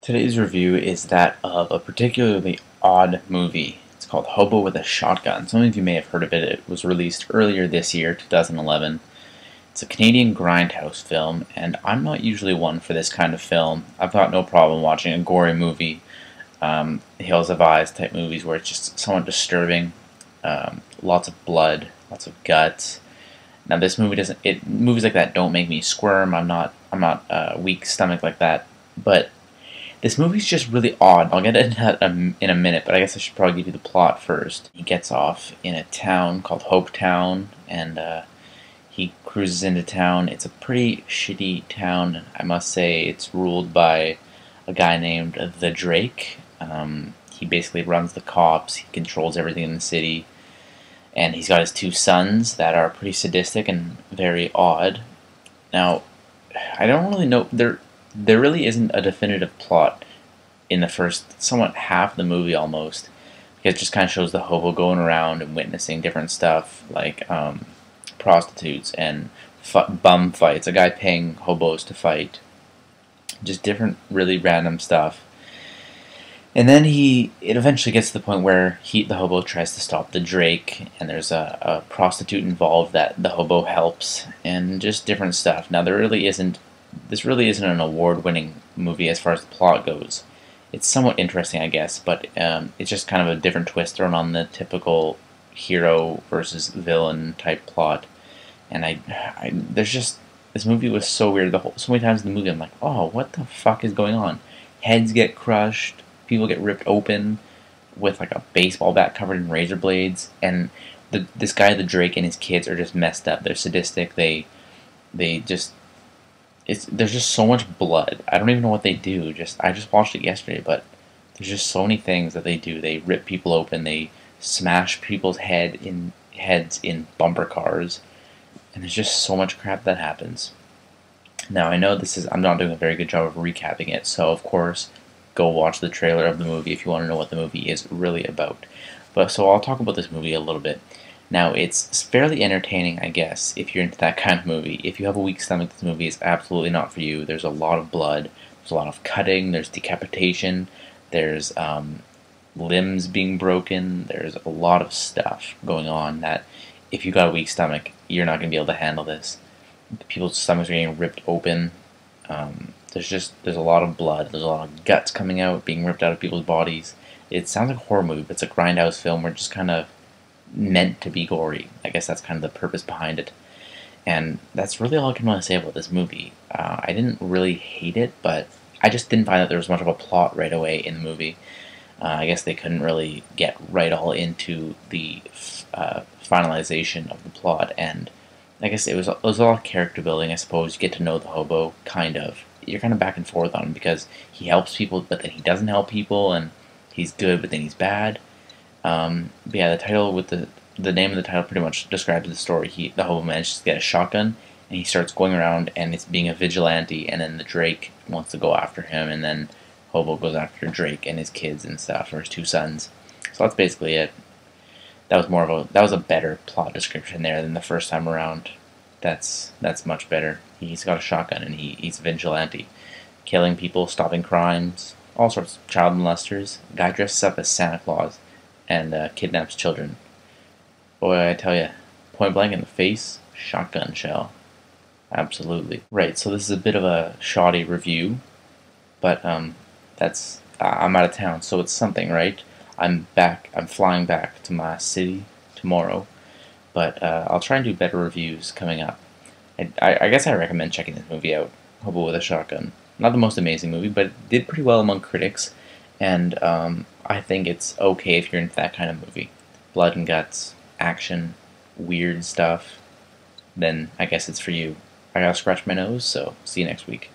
Today's review is that of a particularly odd movie. It's called Hobo with a Shotgun. Some of you may have heard of it. It was released earlier this year, 2011. It's a Canadian grindhouse film, and I'm not usually one for this kind of film. I've got no problem watching a gory movie, Hills of Eyes type movies where it's just somewhat disturbing, lots of blood, lots of guts. Now this movie doesn't. Movies like that don't make me squirm. I'm not weak stomach like that, but this movie's just really odd. I'll get into that in a minute, but I guess I should probably give you the plot first. He gets off in a town called Hope Town, and he cruises into town. It's a pretty shitty town, I must say. It's ruled by a guy named the Drake. He basically runs the cops. He controls everything in the city. And he's got his two sons that are pretty sadistic and very odd. Now, I don't really know. There really isn't a definitive plot in the first somewhat half of the movie almost. Because it just kind of shows the hobo going around and witnessing different stuff like prostitutes and bum fights. A guy paying hobos to fight. Just different really random stuff. And then it eventually gets to the point where the hobo tries to stop the Drake, and there's a prostitute involved that the hobo helps, and just different stuff. Now this really isn't an award-winning movie as far as the plot goes. It's somewhat interesting, I guess, but it's just kind of a different twist thrown on the typical hero versus villain type plot. And this movie was so weird. So many times in the movie I'm like, oh, what the fuck is going on? Heads get crushed. People get ripped open with like a baseball bat covered in razor blades, and this guy, the Drake, and his kids are just messed up. They're sadistic. There's just so much blood. I don't even know what they do. I just watched it yesterday, but there's just so many things that they do. They rip people open. They smash people's heads in bumper cars, and there's just so much crap that happens. Now I know I'm not doing a very good job of recapping it, so of course, go watch the trailer of the movie if you want to know what the movie is really about. So I'll talk about this movie a little bit. Now, it's fairly entertaining, I guess, if you're into that kind of movie. If you have a weak stomach, this movie is absolutely not for you. There's a lot of blood, there's a lot of cutting, there's decapitation, there's limbs being broken, there's a lot of stuff going on that if you got a weak stomach, you're not going to be able to handle this. People's stomachs are getting ripped open. There's a lot of blood, there's a lot of guts coming out, being ripped out of people's bodies. It sounds like a horror movie, but it's a grindhouse film where it's just kind of meant to be gory. I guess that's kind of the purpose behind it. And that's really all I can want to say about this movie. I didn't really hate it, but I just didn't find that there was much of a plot right away in the movie. I guess they couldn't really get right all into the finalization of the plot, and I guess it was a lot of character building, I suppose. You get to know the hobo, kind of. You're kind of back and forth on him because he helps people, but then he doesn't help people, and he's good, but then he's bad. But yeah, the name of the title pretty much describes the story. The hobo manages to get a shotgun, and he starts going around, and it's being a vigilante, and then the Drake wants to go after him, and then Hobo goes after Drake and his kids and stuff, or his two sons. So that's basically it. That was a better plot description there than the first time around. That's much better. He's got a shotgun and he's a vigilante, killing people, stopping crimes, all sorts of child molesters. A guy dresses up as Santa Claus and kidnaps children. Boy, I tell you, point blank in the face, shotgun shell. Absolutely. Right, so this is a bit of a shoddy review, but I'm out of town, so it's something, right? I'm flying back to my city tomorrow, but I'll try and do better reviews coming up. I guess I recommend checking this movie out, Hobo with a Shotgun. Not the most amazing movie, but it did pretty well among critics, and I think it's okay if you're into that kind of movie. Blood and guts, action, weird stuff, then I guess it's for you. I gotta scratch my nose, so see you next week.